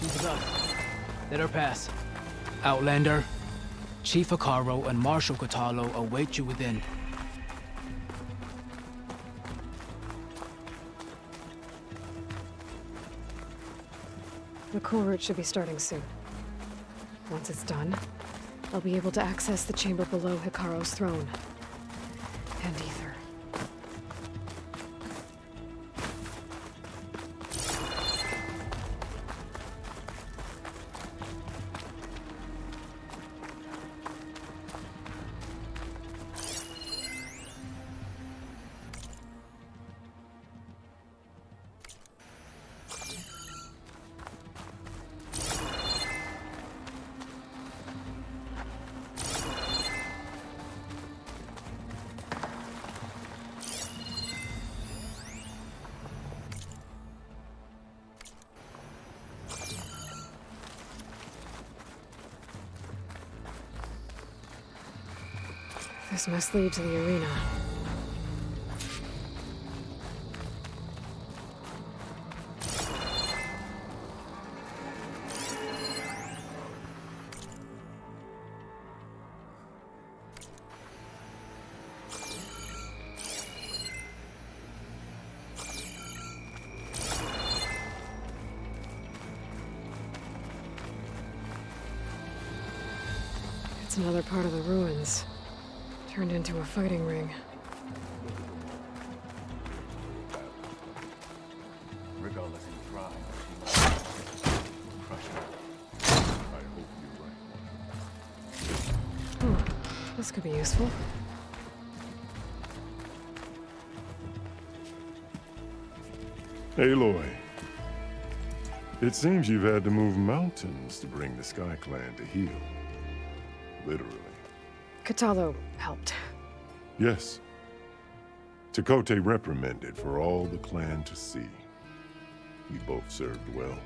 with us. Let her pass. Outlander, Chief Hikaru and Marshal Katalo await you within. The cool route should be starting soon. Once it's done, I'll be able to access the chamber below Hikaru's throne. And Ether. This must lead to the arena. It's another part of the ruins. Turned into a fighting ring. Regardless in crime, crush her. I hope you're right. This could be useful. Aloy. It seems you've had to move mountains to bring the Sky Clan to heel. Literally. Katalo helped. Yes. Takote reprimanded for all the clan to see. We both served well.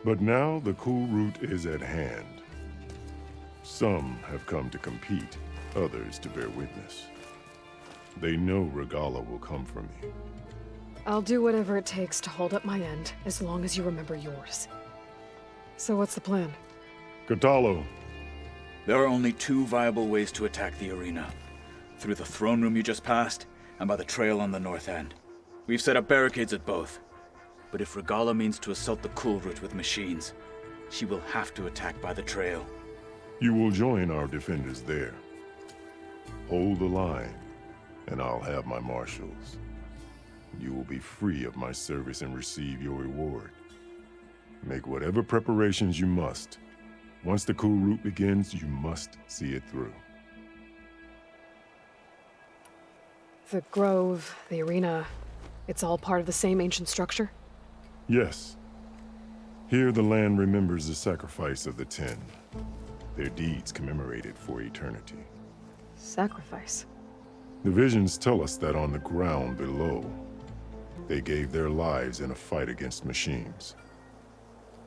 But now the cool route is at hand. Some have come to compete, others to bear witness. They know Regala will come for me. I'll do whatever it takes to hold up my end, as long as you remember yours. So what's the plan? Katalo. There are only two viable ways to attack the arena. Through the throne room you just passed, and by the trail on the north end. We've set up barricades at both. But if Regala means to assault the cool route with machines, she will have to attack by the trail. You will join our defenders there. Hold the line, and I'll have my marshals. You will be free of my service and receive your reward. Make whatever preparations you must. Once the cool route begins, you must see it through. The grove, the arena, it's all part of the same ancient structure? Yes. Here the land remembers the sacrifice of the 10. Their deeds commemorated for eternity. Sacrifice? The visions tell us that on the ground below, they gave their lives in a fight against machines.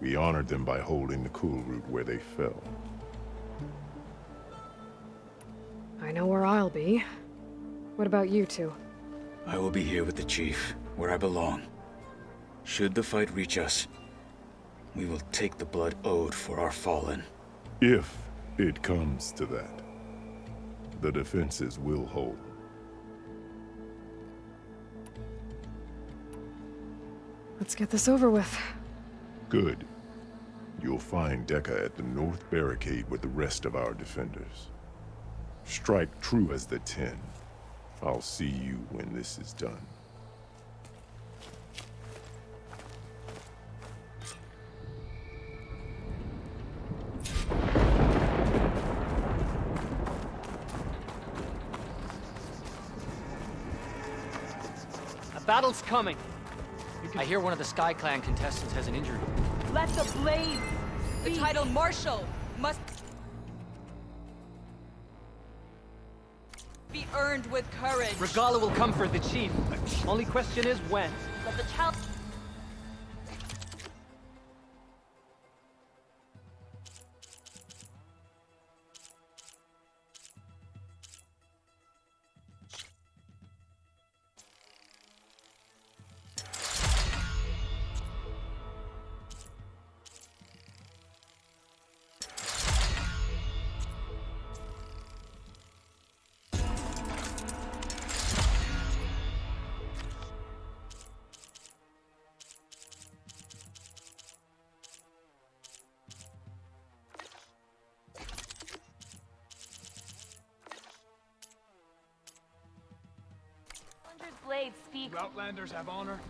We honored them by holding the cool route where they fell. I know where I'll be. What about you two? I will be here with the chief, where I belong. Should the fight reach us, we will take the blood owed for our fallen. If it comes to that, the defenses will hold. Let's get this over with. Good. You'll find Dekka at the north barricade with the rest of our defenders. Strike true as the 10. I'll see you when this is done. A battle's coming. I hear one of the Sky Clan contestants has an injury. Let the blade! The title Marshal must be earned with courage. Regala will come for the chief. Only question is when. Let the child... speak. Do Outlanders have honor?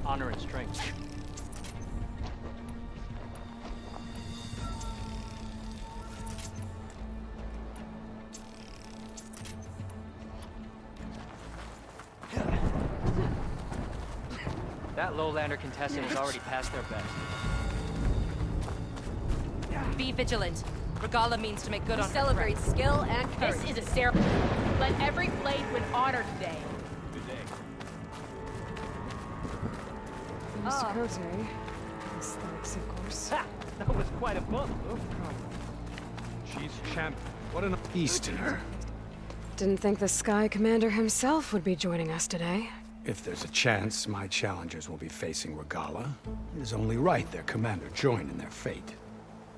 Honor and strength. That lowlander contestant is already past their best. Be vigilant. Regala means to make good on Celebrate skill and courage. This is a ceremony. Let every blade win honor today. Good day. Mr. Cote. Aesthetics, of course. Ha! That was quite a bump, Luke. She's champ. What an Easterner. Didn't think the Sky Commander himself would be joining us today. If there's a chance my challengers will be facing Regala, it is only right their commander join in their fate.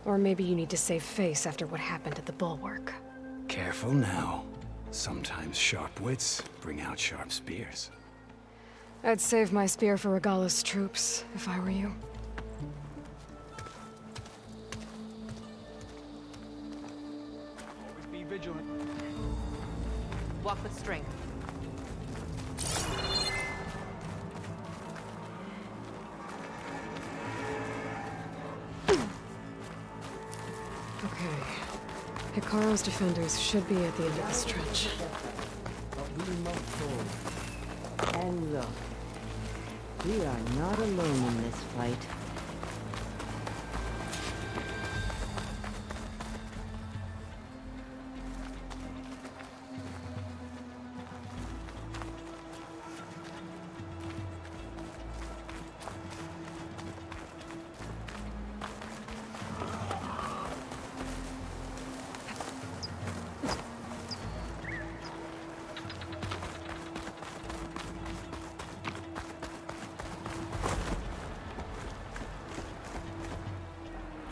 Or maybe you need to save face after what happened at the Bulwark. Careful now. Sometimes sharp wits bring out sharp spears. I'd save my spear for Regala's troops, if I were you. Always be vigilant. Walk with strength. Okay. Hikaru's defenders should be at the end of the stretch. But we must hold. And look, we are not alone in this fight.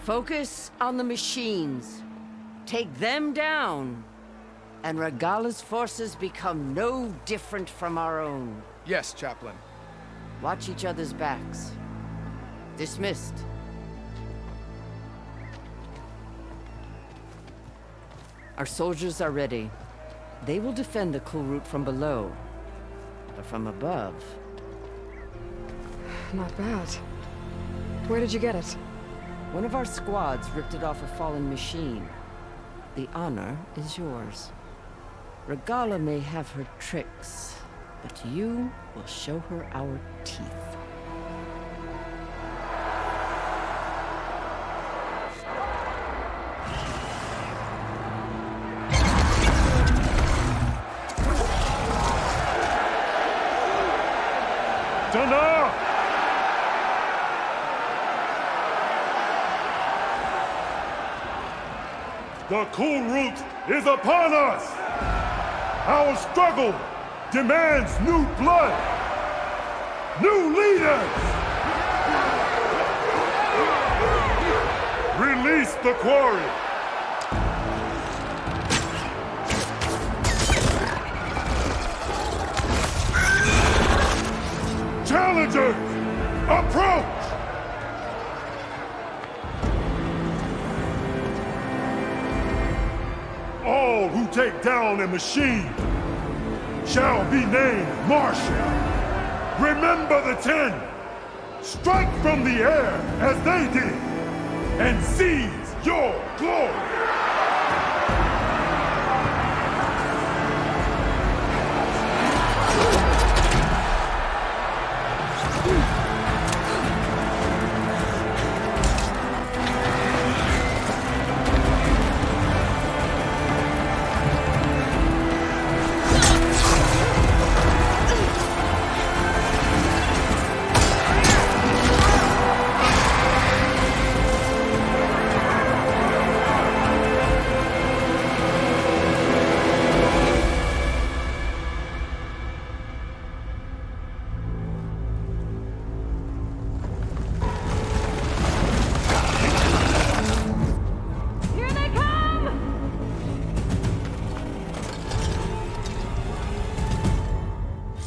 Focus on the machines. Take them down. And Regala's forces become no different from our own. Yes, Chaplain. Watch each other's backs. Dismissed. Our soldiers are ready. They will defend the cool route from below. But from above... Not bad. Where did you get it? One of our squads ripped it off a fallen machine. The honor is yours. Regala may have her tricks, but you will show her our teeth. Dana! The cool route is upon us! Our struggle demands new blood! New leaders! Release the quarry! Challengers, approach! All who take down a machine shall be named Marshal. Remember the 10. Strike from the air as they did, and seize your glory.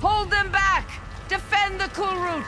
Hold them back! Defend the cool route!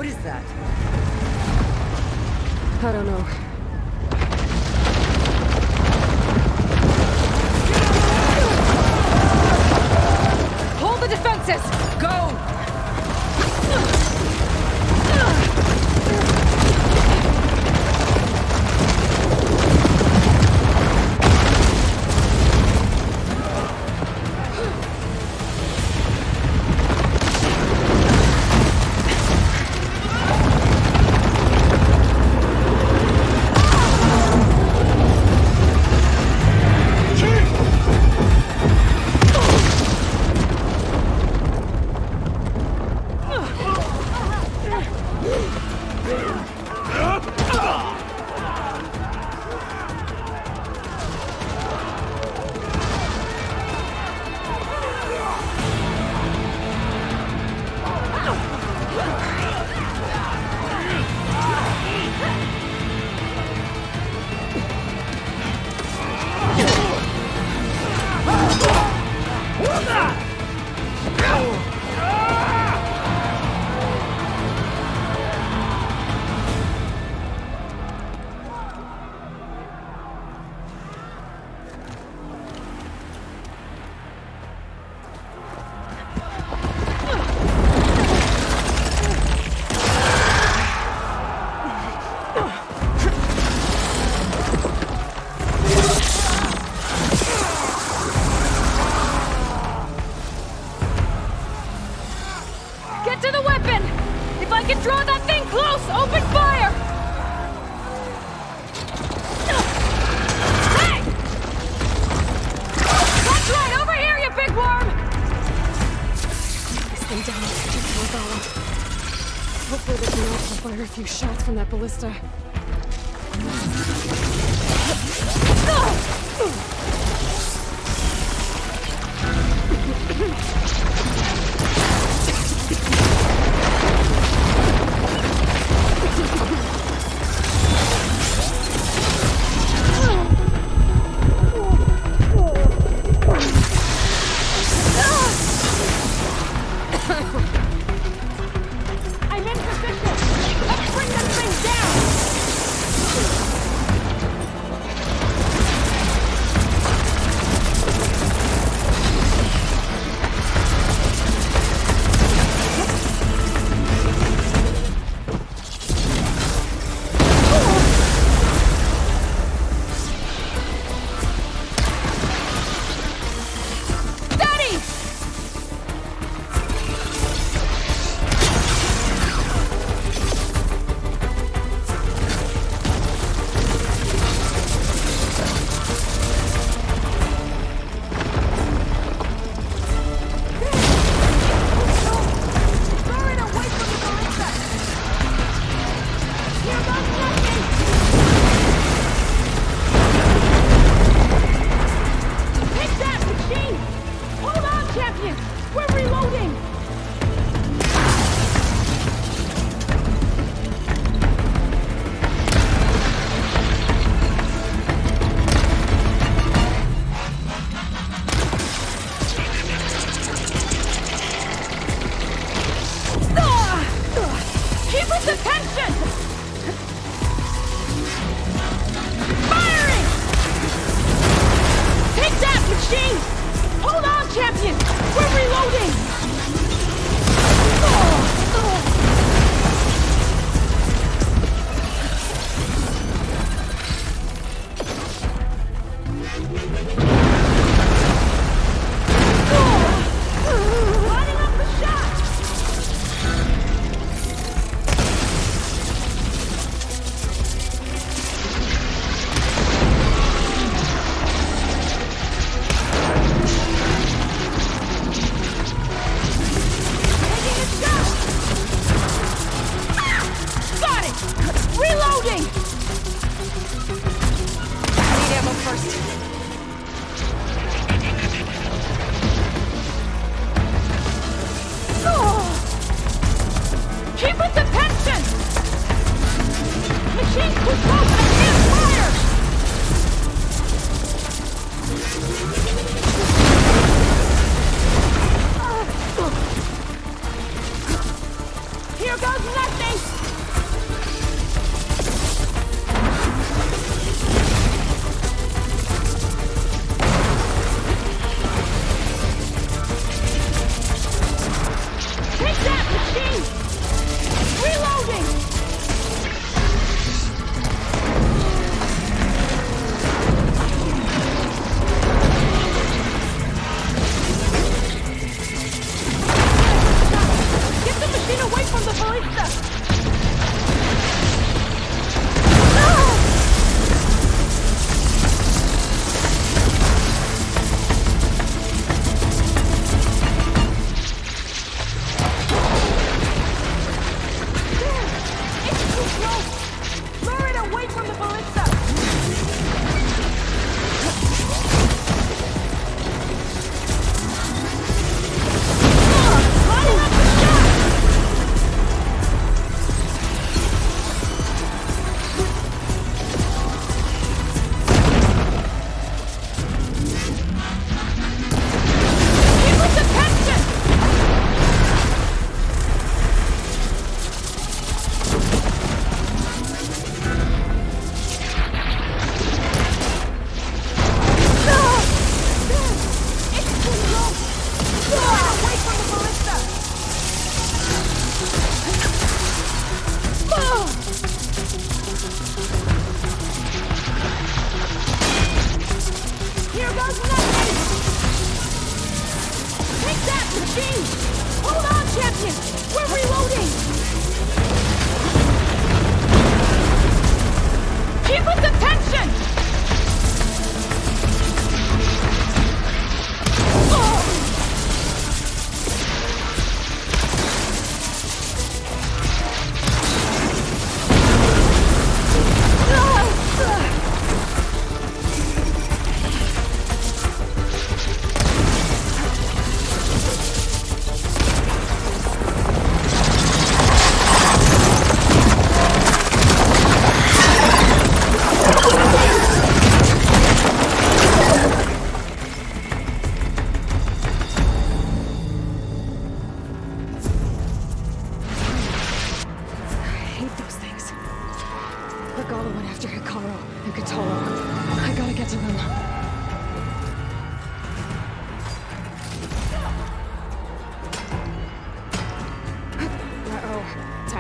What is that? I don't know. Hold the defenses! Go! Get to the weapon! If I can draw that thing close, open fire! Hey! That's right, over here, you big worm! This thing down is just Regala. Hopefully they can also fire a few shots from that ballista. I'm in position! Let's bring that thing down! Here goes nothing!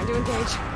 Time to engage.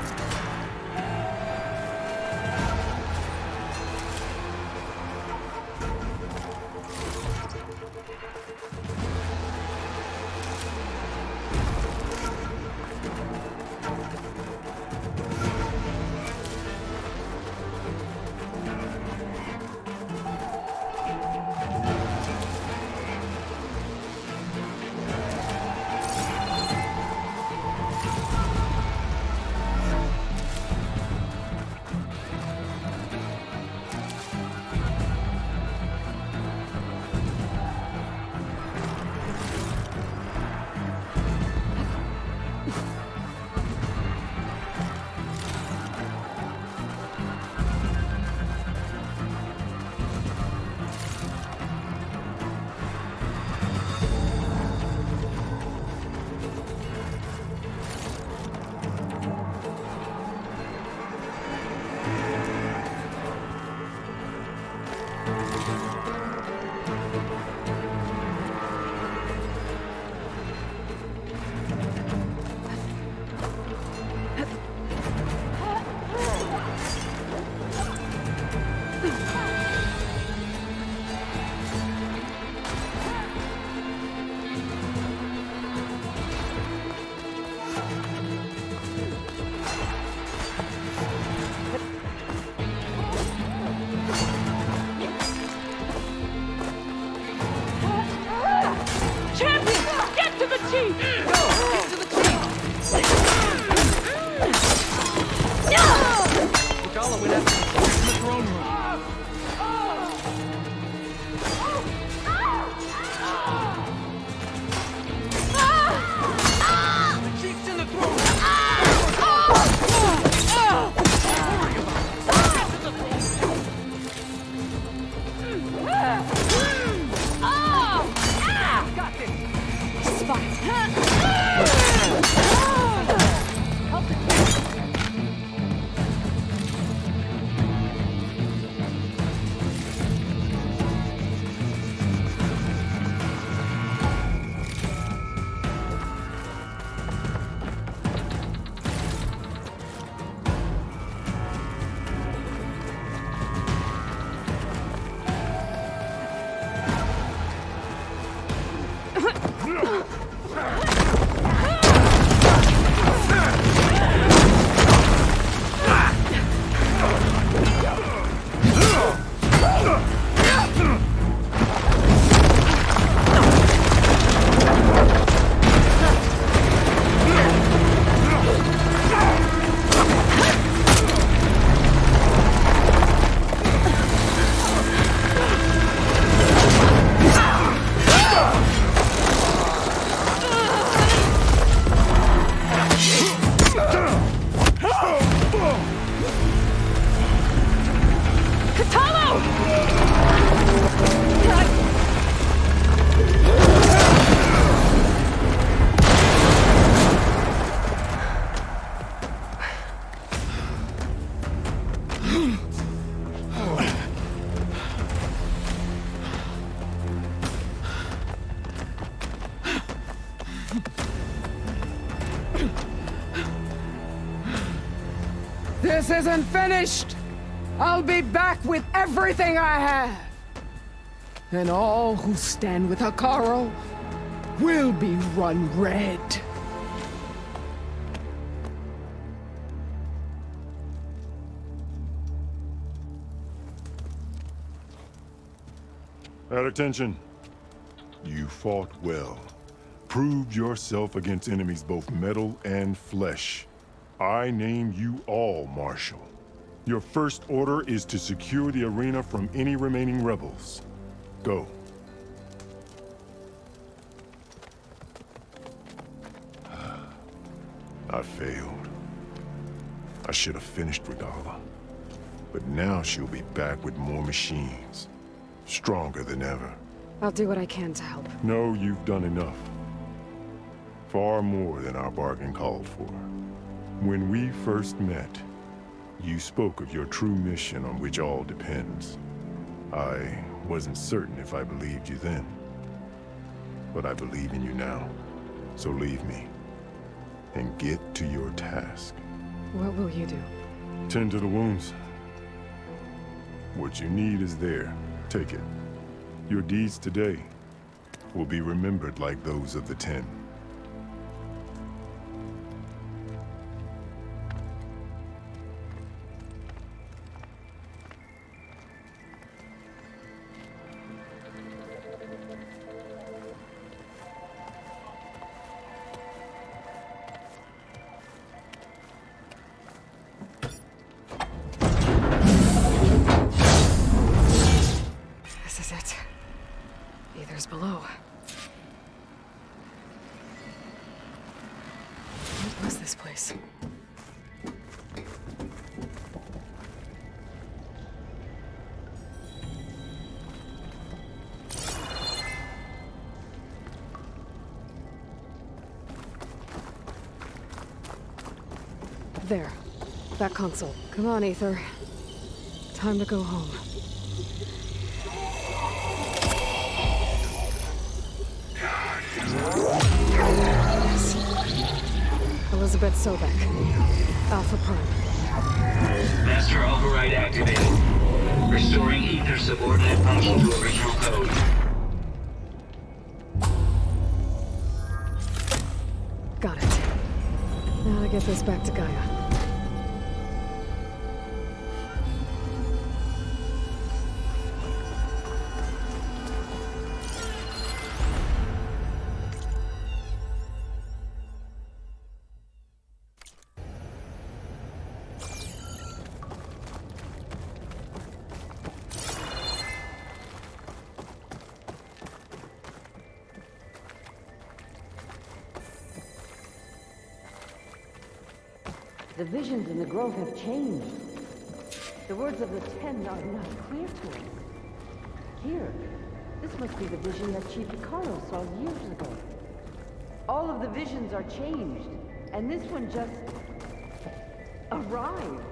This isn't finished! I'll be back with everything I have! And all who stand with Hekarro will be run red. At attention. You fought well. Proved yourself against enemies both metal and flesh. I name you all Marshal. Your first order is to secure the arena from any remaining rebels. Go. I failed. I should have finished Regala. But now she'll be back with more machines. Stronger than ever. I'll do what I can to help. No, you've done enough. Far more than our bargain called for. When we first met, you spoke of your true mission on which all depends. I wasn't certain if I believed you then. But I believe in you now. So leave me. and get to your task. What will you do? Tend to the wounds. What you need is there. Take it. Your deeds today will be remembered like those of the 10. This is it. Aether's below. What was this place? There. That console. Come on, Aether. Time to go home. Yes. Elizabeth Sobek. Alpha Prime. Master override activated. Restoring Ether subordinate function to original code. Got it. Now to get this back to Gaia. The visions in the grove have changed. The words of the 10 are not clear to us. Here, this must be the vision that Chief Hikaru saw years ago. All of the visions are changed, and this one just arrived.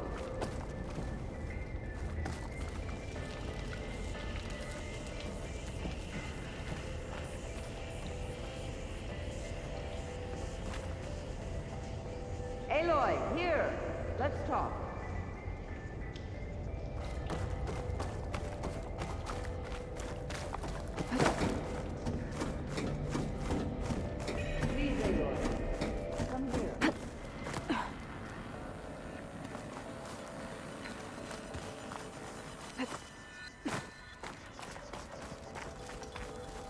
Aloy, here. Let's talk. Please, Aloy. Come here.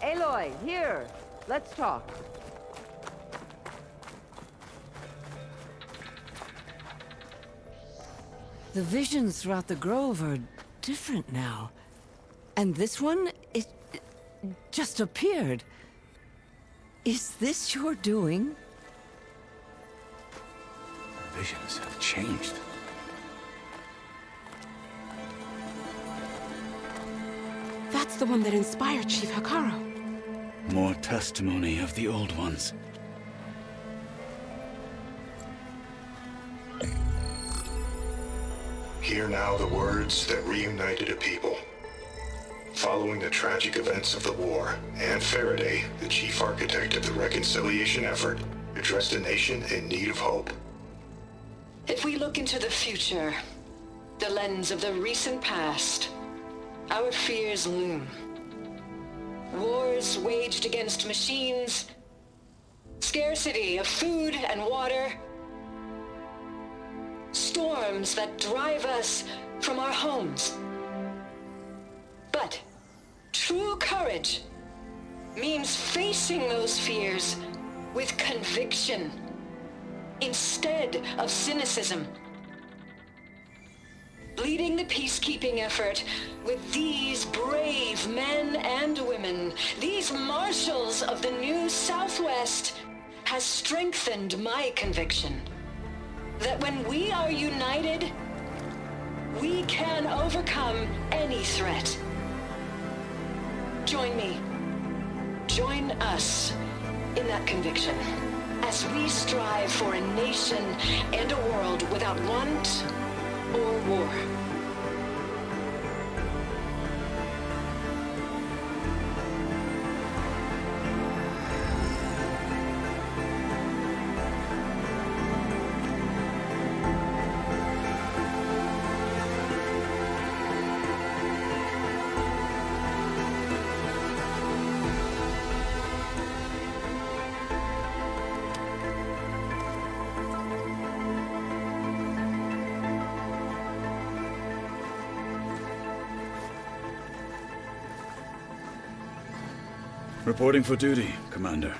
Aloy, here. Let's talk. The visions throughout the grove are different now. And this one, it just appeared. Is this your doing? Visions have changed. That's the one that inspired Chief Hikaru. More testimony of the old ones. Hear now the words that reunited a people. Following the tragic events of the war, Anne Faraday, the chief architect of the reconciliation effort, addressed a nation in need of hope. If we look into the future, the lens of the recent past, our fears loom. Wars waged against machines, scarcity of food and water, storms that drive us from our homes. But true courage means facing those fears with conviction instead of cynicism. Leading the peacekeeping effort with these brave men and women, these marshals of the new Southwest, has strengthened my conviction that when we are united, we can overcome any threat. Join me. Join us in that conviction as we strive for a nation and a world without want or war. Reporting for duty, Commander.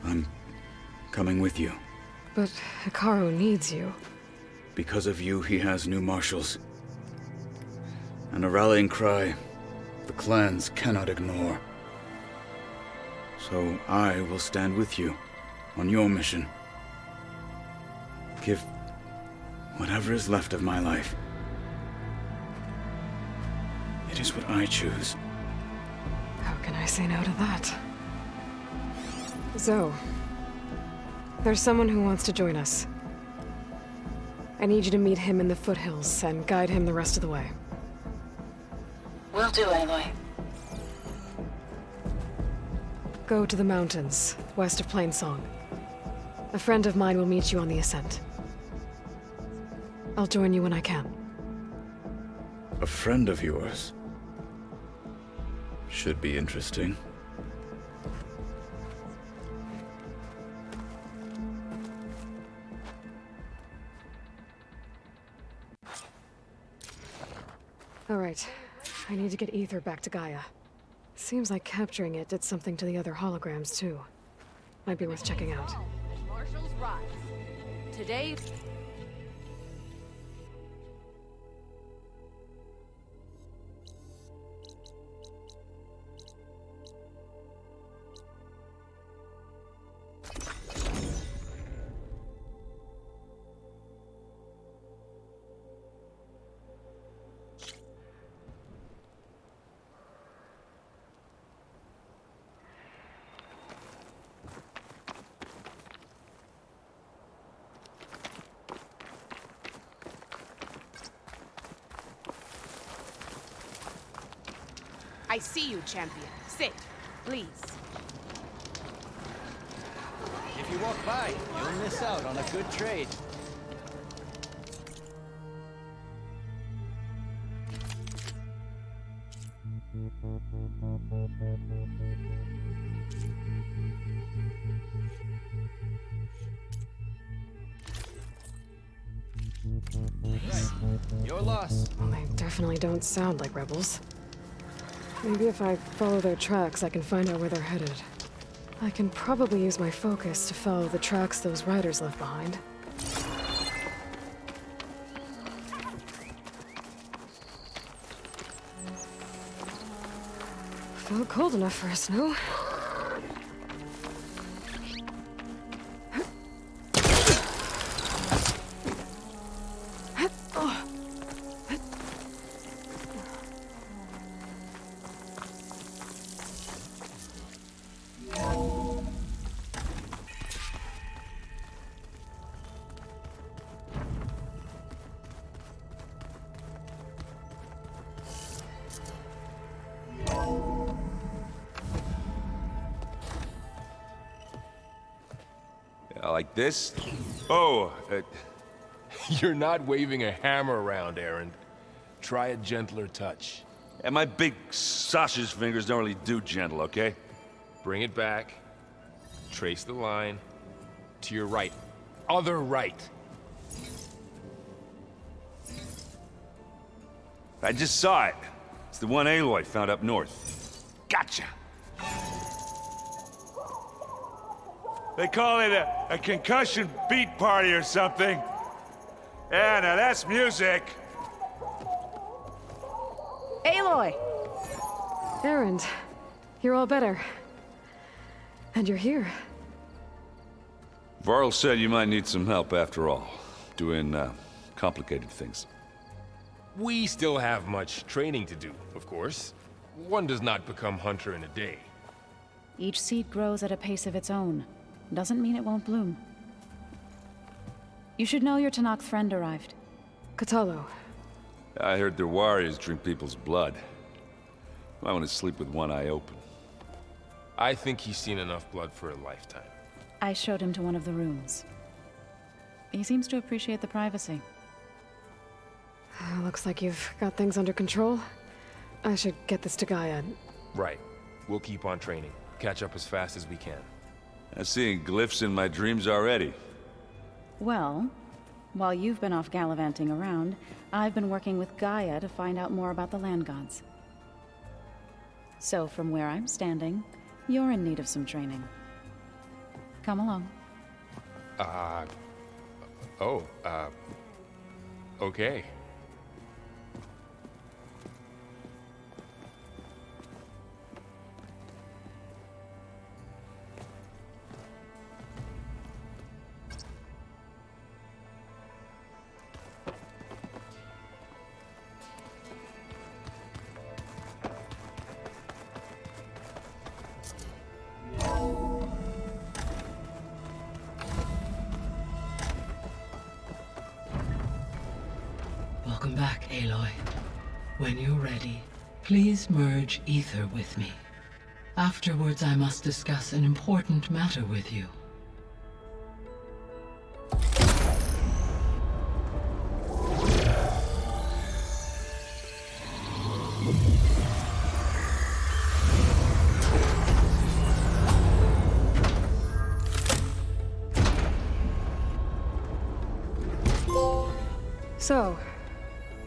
I'm coming with you. But Hikaru needs you. Because of you, he has new marshals. And a rallying cry the clans cannot ignore. So I will stand with you on your mission. Give whatever is left of my life. It is what I choose. How can I say no to that? Zoe, there's someone who wants to join us. I need you to meet him in the foothills and guide him the rest of the way. Will do, Aloy. Go to the mountains, west of Plainsong. A friend of mine will meet you on the ascent. I'll join you when I can. A friend of yours? Should be interesting. All right. I need to get Ether back to Gaia. Seems like capturing it did something to the other holograms, too. Might be worth checking out. Marshals rise. Today... I see you, champion. Sit, please. If you walk by, you'll miss out on a good trade. Right. Your loss. Well, they definitely don't sound like rebels. Maybe if I follow their tracks, I can find out where they're headed. I can probably use my focus to follow the tracks those riders left behind. Felt cold enough for a snow. Like this? Oh, you're not waving a hammer around, Aaron. Try a gentler touch. And my big sausage fingers don't really do gentle, okay? Bring it back. Trace the line. To your right. Other right. I just saw it. It's the one Aloy found up north. Gotcha! They call it a concussion beat party or something. Yeah, now that's music. Aloy! Aaron, you're all better. And you're here. Varl said you might need some help after all. Doing, complicated things. We still have much training to do, of course. One does not become hunter in a day. Each seed grows at a pace of its own. Doesn't mean it won't bloom. You should know your Tanakh friend arrived. Katalo. I heard their warriors drink people's blood. I want to sleep with one eye open. I think he's seen enough blood for a lifetime. I showed him to one of the rooms. He seems to appreciate the privacy. Looks like you've got things under control. I should get this to Gaia. Right. We'll keep on training. Catch up as fast as we can. I'm seeing glyphs in my dreams already. Well, while you've been off gallivanting around, I've been working with Gaia to find out more about the land gods. So from where I'm standing, you're in need of some training. Come along. Okay. Welcome back, Aloy. When you're ready, please merge ether with me. Afterwards, I must discuss an important matter with you. So,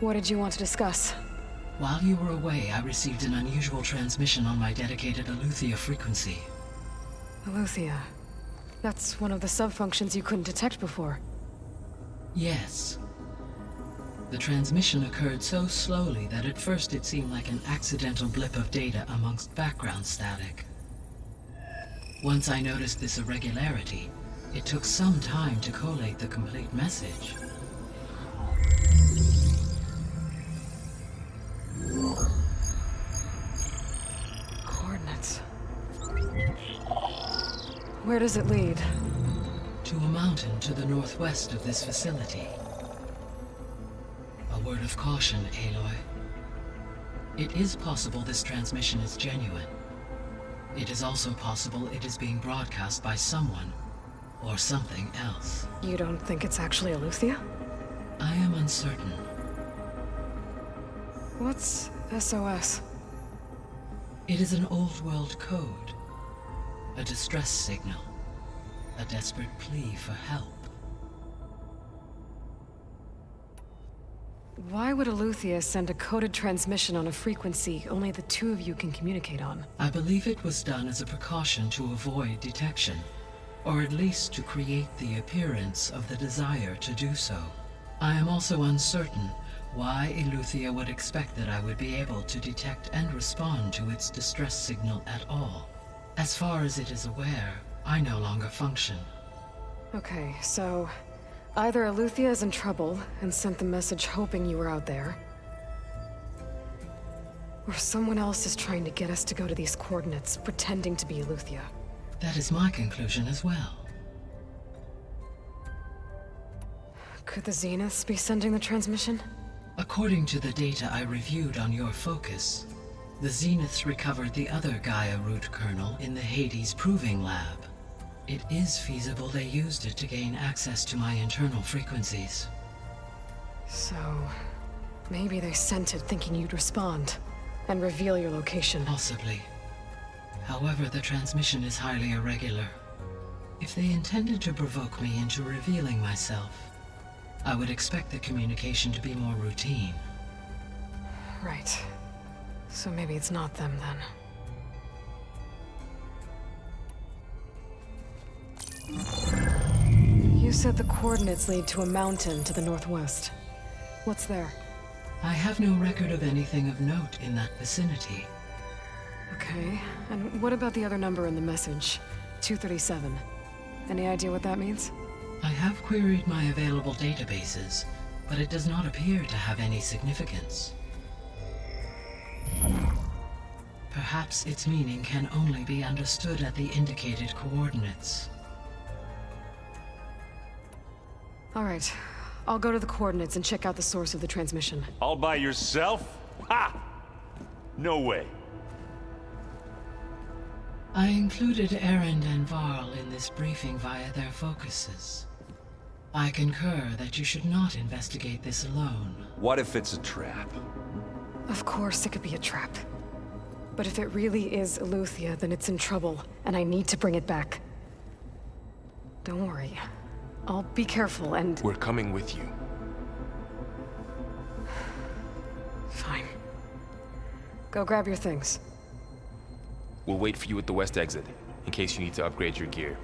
what did you want to discuss? While you were away, I received an unusual transmission on my dedicated Aletheia frequency. Aletheia. That's one of the sub-functions you couldn't detect before. Yes. The transmission occurred so slowly that at first it seemed like an accidental blip of data amongst background static. Once I noticed this irregularity, it took some time to collate the complete message. Coordinates. Where does it lead? To a mountain to the northwest of this facility. A word of caution, Aloy. It is possible this transmission is genuine. It is also possible it is being broadcast by someone or something else. You don't think it's actually Aletheia? I am uncertain. What's SOS? It is an old-world code. A distress signal. A desperate plea for help. Why would Aletheia send a coded transmission on a frequency only the two of you can communicate on? I believe it was done as a precaution to avoid detection, or at least to create the appearance of the desire to do so. I am also uncertain why Aletheia would expect that I would be able to detect and respond to its distress signal at all. As far as it is aware, I no longer function. Okay, so either Aletheia is in trouble and sent the message hoping you were out there, or someone else is trying to get us to go to these coordinates, pretending to be Aletheia. That is my conclusion as well. Could the Zeniths be sending the transmission? According to the data I reviewed on your focus, the Zeniths recovered the other Gaia root kernel in the Hades Proving Lab. It is feasible they used it to gain access to my internal frequencies. So, maybe they sent it thinking you'd respond and reveal your location. Possibly. However, the transmission is highly irregular. If they intended to provoke me into revealing myself, I would expect the communication to be more routine. Right. So maybe it's not them then. You said the coordinates lead to a mountain to the northwest. What's there? I have no record of anything of note in that vicinity. Okay, and what about the other number in the message? 237. Any idea what that means? I have queried my available databases, but it does not appear to have any significance. Perhaps its meaning can only be understood at the indicated coordinates. All right, I'll go to the coordinates and check out the source of the transmission. All by yourself? Ha! No way. I included Erend and Varl in this briefing via their focuses. I concur that you should not investigate this alone. What if it's a trap? Of course it could be a trap. But if it really is Aletheia, then it's in trouble, and I need to bring it back. Don't worry. I'll be careful and... We're coming with you. Fine. Go grab your things. We'll wait for you at the west exit, in case you need to upgrade your gear.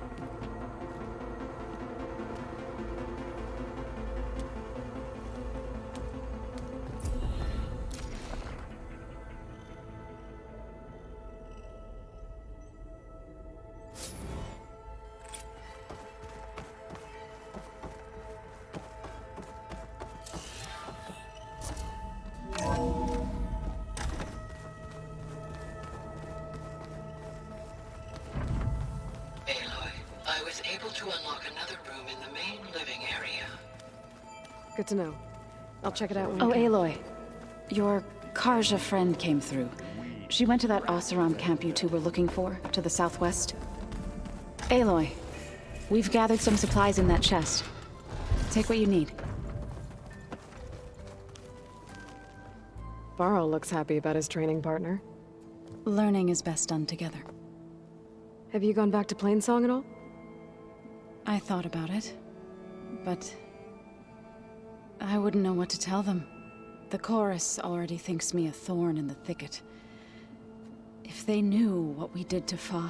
Aloy, I was able to unlock another room in the main living area. Good to know. I'll check it out when Oh, we can. Aloy. Your Karja friend came through. She went to that Oseram camp you two were looking for, to the southwest. Aloy, we've gathered some supplies in that chest. Take what you need. Varl looks happy about his training partner. Learning is best done together. Have you gone back to Plainsong at all? I thought about it, but I wouldn't know what to tell them. The chorus already thinks me a thorn in the thicket. If they knew what we did to Fa,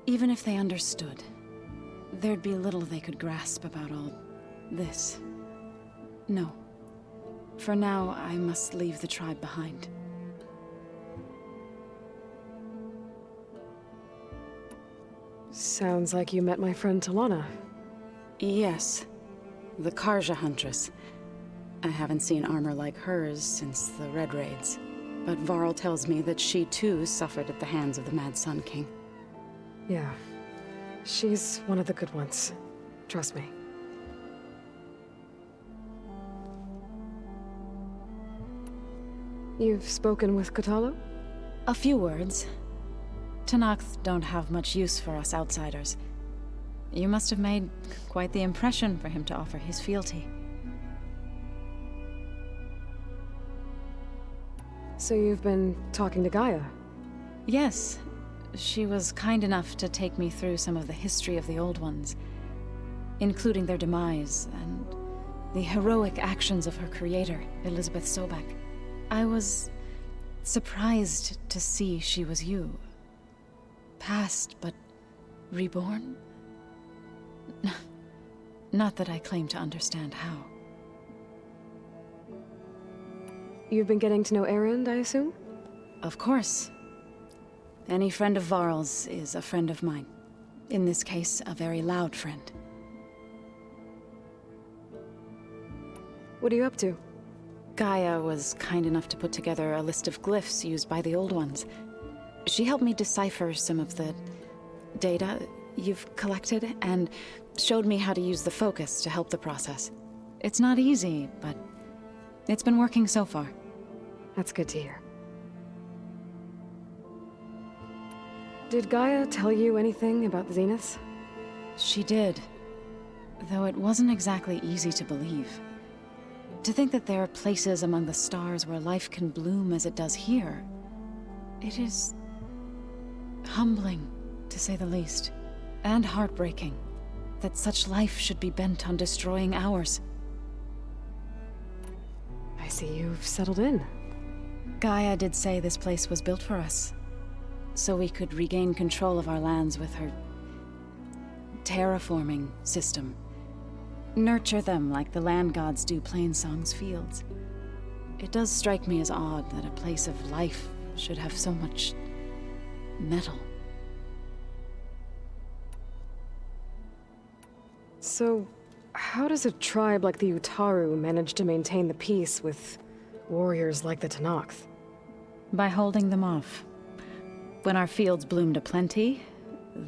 even if they understood, there'd be little they could grasp about all this. No. For now, I must leave the tribe behind. Sounds like you met my friend Talana. Yes. The Karja Huntress. I haven't seen armor like hers since the Red Raids. But Varl tells me that she too suffered at the hands of the Mad Sun King. Yeah. She's one of the good ones. Trust me. You've spoken with Kotallo? A few words. Tenakth don't have much use for us outsiders. You must have made quite the impression for him to offer his fealty. So you've been talking to Gaia? Yes. She was kind enough to take me through some of the history of the Old Ones, including their demise and the heroic actions of her creator, Elizabeth Sobek. I was surprised to see she was you. Past, but reborn? Not that I claim to understand how. You've been getting to know Erend, I assume? Of course. Any friend of Varl's is a friend of mine. In this case, a very loud friend. What are you up to? Gaia was kind enough to put together a list of glyphs used by the Old Ones. She helped me decipher some of the data you've collected, and showed me how to use the focus to help the process. It's not easy, but it's been working so far. That's good to hear. Did Gaia tell you anything about the Zeniths? She did, though it wasn't exactly easy to believe. To think that there are places among the stars where life can bloom as it does here, it is humbling, to say the least, and heartbreaking that such life should be bent on destroying ours. I see you've settled in. Gaia did say this place was built for us, so we could regain control of our lands with her terraforming system. Nurture them like the land gods do Plainsong's fields. It does strike me as odd that a place of life should have so much metal. So, how does a tribe like the Utaru manage to maintain the peace with warriors like the Tenakth? By holding them off. When our fields bloomed aplenty,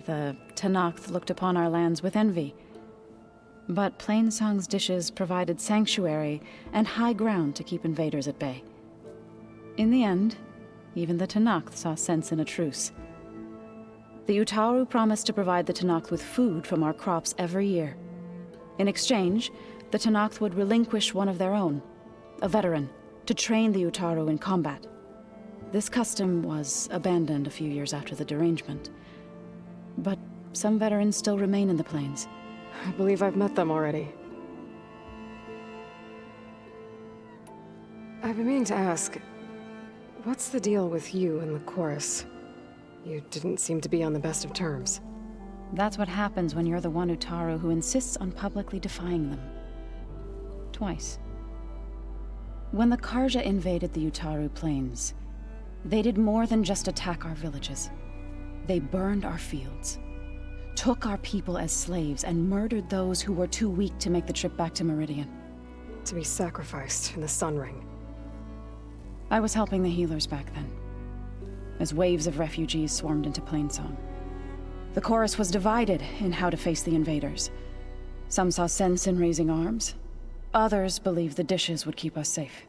the Tenakth looked upon our lands with envy. But Plainsong's dishes provided sanctuary and high ground to keep invaders at bay. In the end, even the Tenakth saw sense in a truce. The Utaru promised to provide the Tenakth with food from our crops every year. In exchange, the Tenakth would relinquish one of their own, a veteran, to train the Utaru in combat. This custom was abandoned a few years after the derangement. But some veterans still remain in the plains. I believe I've met them already. I've been meaning to ask, what's the deal with you and the chorus? You didn't seem to be on the best of terms. That's what happens when you're the one Utaru who insists on publicly defying them. Twice. When the Karja invaded the Utaru plains, they did more than just attack our villages. They burned our fields, took our people as slaves, and murdered those who were too weak to make the trip back to Meridian. To be sacrificed in the Sun Ring. I was helping the healers back then, as waves of refugees swarmed into Plainsong. The chorus was divided in how to face the invaders. Some saw sense in raising arms. Others believed the dishes would keep us safe,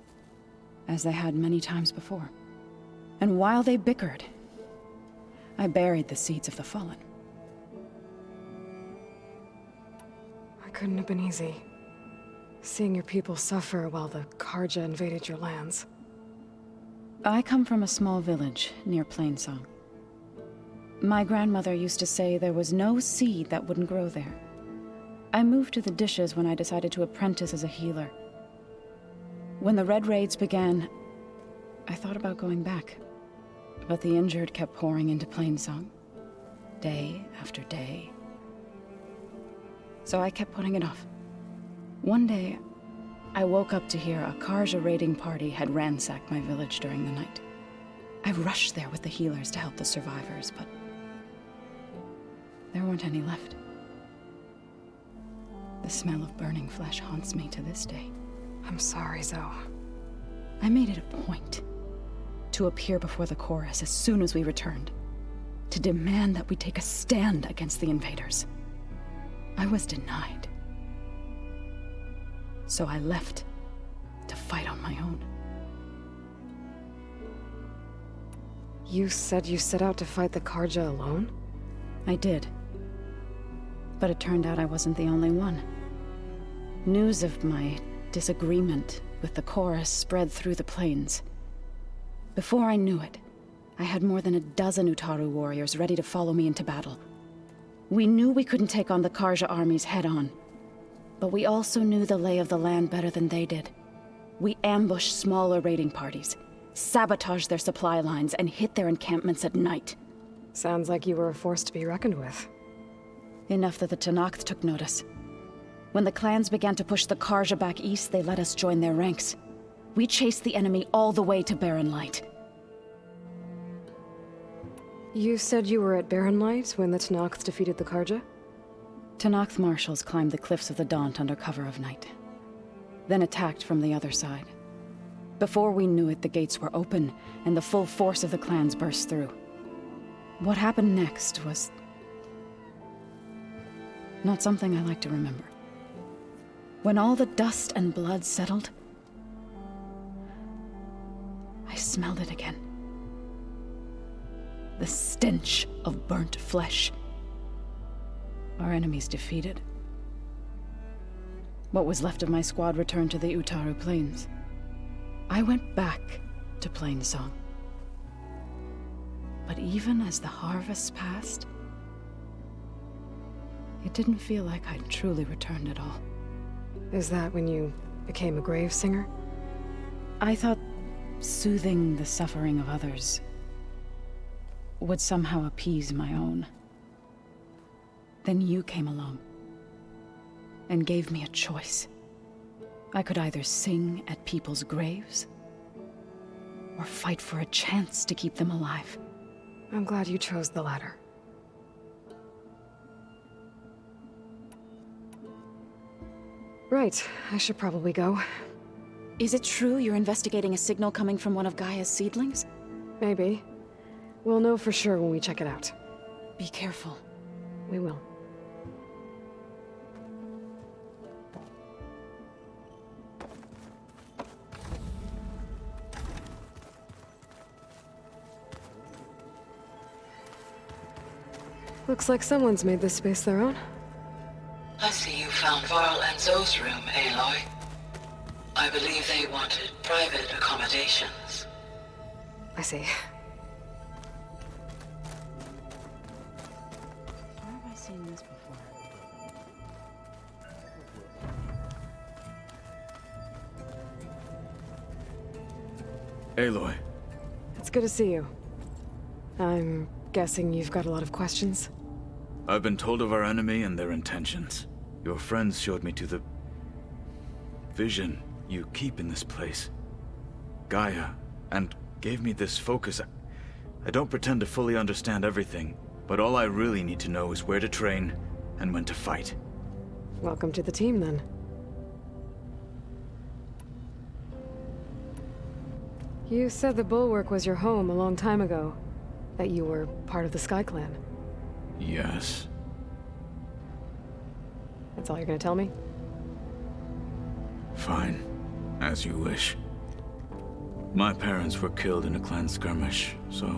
as they had many times before. And while they bickered, I buried the seeds of the fallen. It couldn't have been easy. Seeing your people suffer while the Karja invaded your lands. I come from a small village near Plainsong. My grandmother used to say there was no seed that wouldn't grow there. I moved to the dishes when I decided to apprentice as a healer. When the Red Raids began, I thought about going back. But the injured kept pouring into Plainsong, day after day. So I kept putting it off. One day, I woke up to hear a Karja raiding party had ransacked my village during the night. I rushed there with the healers to help the survivors, but there weren't any left. The smell of burning flesh haunts me to this day. I'm sorry, Zoe. I made it a point to appear before the chorus as soon as we returned, to demand that we take a stand against the invaders. I was denied. So I left to fight on my own. You said you set out to fight the Karja alone? I did. But it turned out I wasn't the only one. News of my disagreement with the chorus spread through the plains. Before I knew it, I had more than a dozen Utaru warriors ready to follow me into battle. We knew we couldn't take on the Karja armies head-on, but we also knew the lay of the land better than they did. We ambushed smaller raiding parties, sabotaged their supply lines, and hit their encampments at night. Sounds like you were a force to be reckoned with. Enough that the Tenakth took notice. When the clans began to push the Karja back east, they let us join their ranks. We chased the enemy all the way to Barren Light. You said you were at Barren Light when the Tenakth defeated the Karja? Tenakth marshals climbed the cliffs of the Daunt under cover of night, then attacked from the other side. Before we knew it, the gates were open, and the full force of the clans burst through. What happened next was not something I like to remember. When all the dust and blood settled, I smelled it again. The stench of burnt flesh. Our enemies defeated. What was left of my squad returned to the Utaru Plains. I went back to Plainsong. But even as the harvest passed, it didn't feel like I'd truly returned at all. Is that when you became a grave singer? I thought soothing the suffering of others would somehow appease my own. Then you came along and gave me a choice. I could either sing at people's graves or fight for a chance to keep them alive. I'm glad you chose the latter. Right, I should probably go. Is it true you're investigating a signal coming from one of Gaia's seedlings? Maybe. We'll know for sure when we check it out. Be careful. We will. Looks like someone's made this space their own. I see you found Varl and Zoe's room, Aloy. I believe they wanted private accommodations. I see. Where have I seen this before? Aloy. It's good to see you. I'm guessing you've got a lot of questions? I've been told of our enemy and their intentions. Your friends showed me to the vision you keep in this place, Gaia, and gave me this focus. I don't pretend to fully understand everything, but all I really need to know is where to train and when to fight. Welcome to the team, then. You said the Bulwark was your home a long time ago. That you were part of the Sky Clan. Yes. That's all you're gonna tell me? Fine. As you wish. My parents were killed in a clan skirmish, so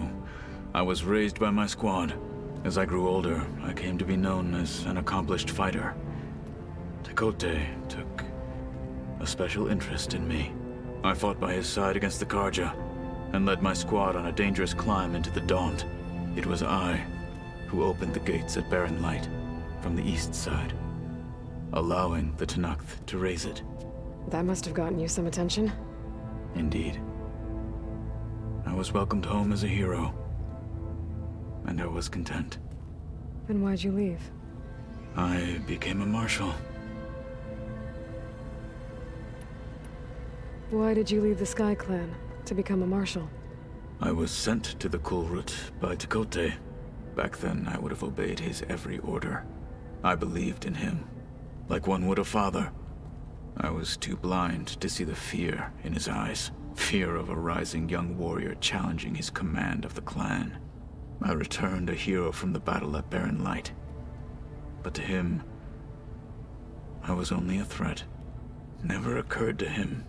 I was raised by my squad. As I grew older, I came to be known as an accomplished fighter. Tekote took a special interest in me. I fought by his side against the Karja, and led my squad on a dangerous climb into the Daunt. It was I who opened the gates at Barren Light from the east side, allowing the Tenakth to raise it. That must have gotten you some attention. Indeed. I was welcomed home as a hero, and I was content. Then why'd you leave? I became a marshal. Why did you leave the Sky Clan to become a marshal? I was sent to the Kulrut by Tekote. Back then, I would have obeyed his every order. I believed in him, like one would a father. I was too blind to see the fear in his eyes. Fear of a rising young warrior challenging his command of the clan. I returned a hero from the battle at Barren Light. But to him, I was only a threat. Never occurred to him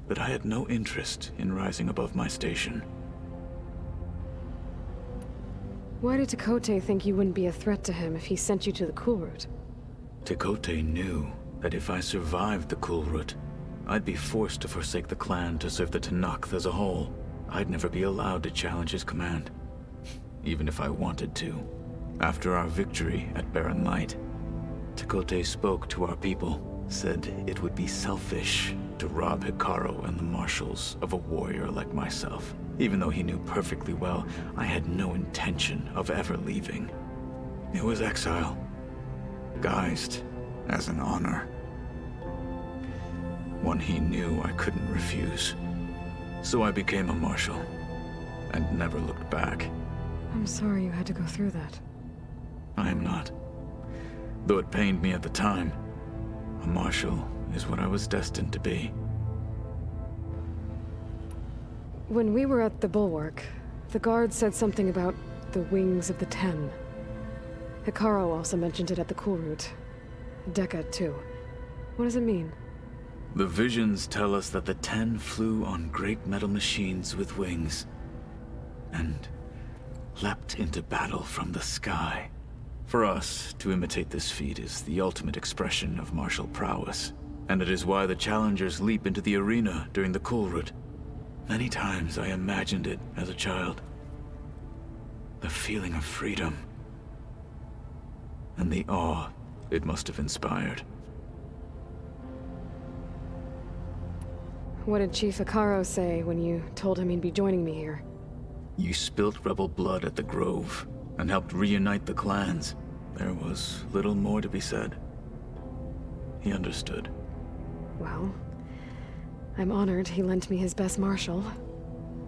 that I had no interest in rising above my station. Why did Tekote think you wouldn't be a threat to him if he sent you to the Kulrut? Tekote knew that if I survived the Kulrut, I'd be forced to forsake the clan to serve the Tenakth as a whole. I'd never be allowed to challenge his command, even if I wanted to. After our victory at Barren Light, Tekote spoke to our people, said it would be selfish to rob Hikaru and the marshals of a warrior like myself, even though he knew perfectly well I had no intention of ever leaving. It was exile, guised as an honor. One he knew I couldn't refuse. So I became a marshal, and never looked back. I'm sorry you had to go through that. I am not. Though it pained me at the time, a marshal is what I was destined to be. When we were at the Bulwark, the guard said something about the Wings of the Ten. Hikaru also mentioned it at the Kulrut. Dekka, too. What does it mean? The visions tell us that the Ten flew on great metal machines with wings, and leapt into battle from the sky. For us, to imitate this feat is the ultimate expression of martial prowess, and it is why the challengers leap into the arena during the Kulrut. Many times I imagined it as a child. The feeling of freedom, and the awe it must have inspired. What did Chief Hikaru say when you told him he'd be joining me here? You spilt rebel blood at the Grove, and helped reunite the clans. There was little more to be said. He understood. Well, I'm honored he lent me his best marshal.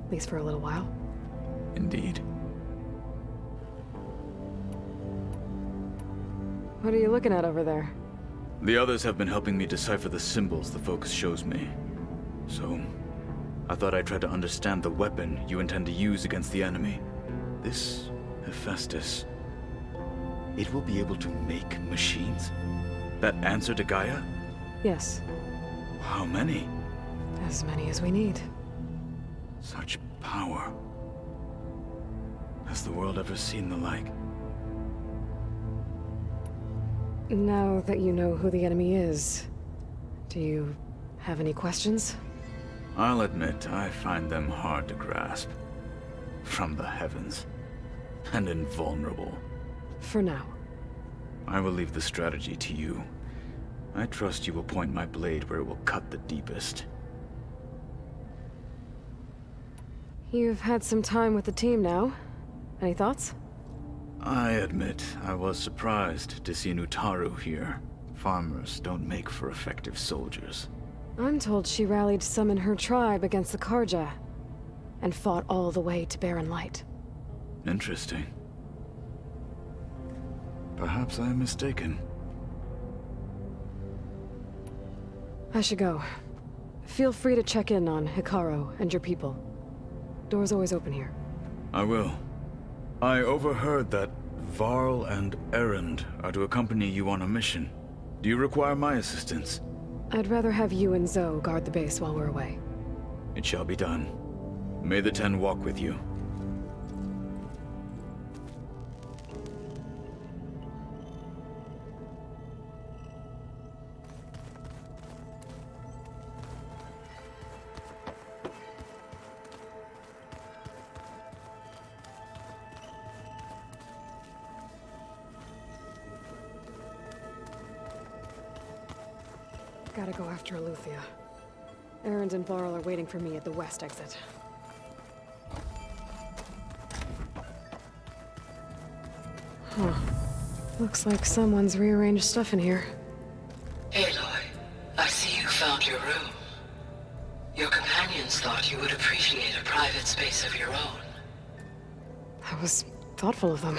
At least for a little while. Indeed. What are you looking at over there? The others have been helping me decipher the symbols the Focus shows me. So, I thought I'd try to understand the weapon you intend to use against the enemy. This Hephaestus, it will be able to make machines? That answer to Gaia? Yes. How many? As many as we need. Such power. Has the world ever seen the like? Now that you know who the enemy is, do you have any questions? I'll admit, I find them hard to grasp. From the heavens. And invulnerable. For now. I will leave the strategy to you. I trust you will point my blade where it will cut the deepest. You've had some time with the team now. Any thoughts? I admit, I was surprised to see Nutaru here. Farmers don't make for effective soldiers. I'm told she rallied some in her tribe against the Karja, and fought all the way to Barren Light. Interesting. Perhaps I am mistaken. I should go. Feel free to check in on Hikaru and your people. Door's always open here. I will. I overheard that Varl and Erend are to accompany you on a mission. Do you require my assistance? I'd rather have you and Zoe guard the base while we're away. It shall be done. May the Ten walk with you. Gotta go after Aletheia. Erend and Varl are waiting for me at the west exit. Huh. Looks like someone's rearranged stuff in here. Aloy, I see you found your room. Your companions thought you would appreciate a private space of your own. That was thoughtful of them.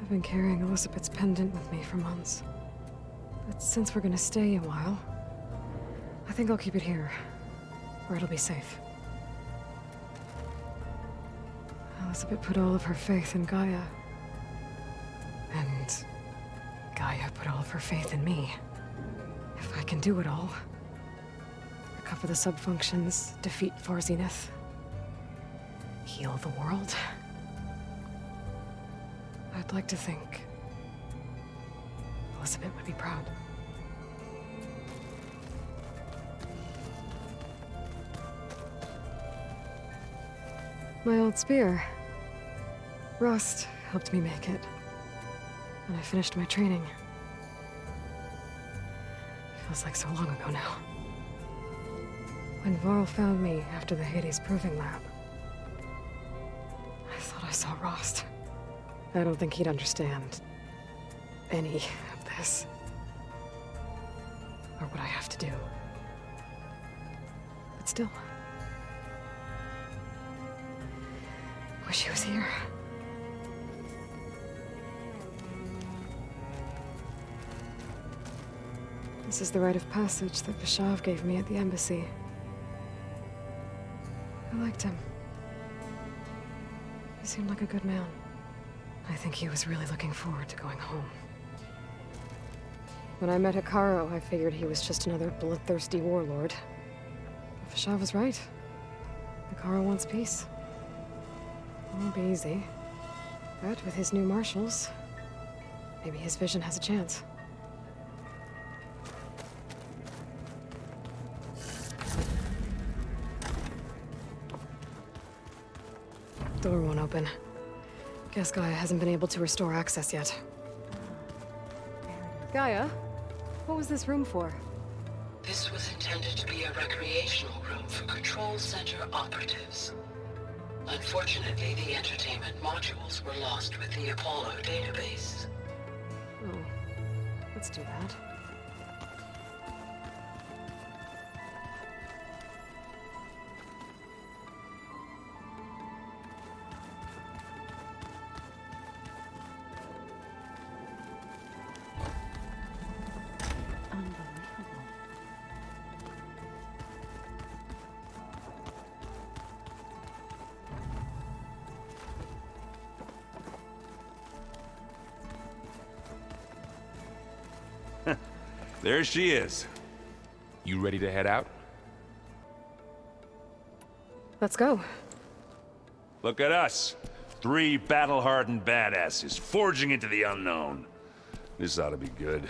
I've been carrying Elizabeth's pendant with me for months. But since we're gonna stay a while, I think I'll keep it here, where it'll be safe. Elizabeth put all of her faith in Gaia. And Gaia put all of her faith in me. If I can do it all, recover the subfunctions, defeat Varzineth, heal the world, I'd like to think Elizabeth would be proud. My old spear. Rust helped me make it. And I finished my training. Feels like so long ago now. When Varl found me after the Hades Proving Lab, I thought I saw Rost. I don't think he'd understand any of this. Or what I have to do. But still. Wish he was here. This is the rite of passage that Vishav gave me at the embassy. I liked him. He seemed like a good man. I think he was really looking forward to going home. When I met Hikaru, I figured he was just another bloodthirsty warlord. But Vishav was right. Hikaru wants peace. It won't be easy. But with his new marshals, maybe his vision has a chance. Door won't open. Guess Gaia hasn't been able to restore access yet. Gaia? What was this room for? This was intended to be a recreational room for Control Center operatives. Unfortunately, the entertainment modules were lost with the Apollo database. Oh. Let's do that. There she is. You ready to head out? Let's go. Look at us. 3 battle-hardened badasses forging into the unknown. This ought to be good.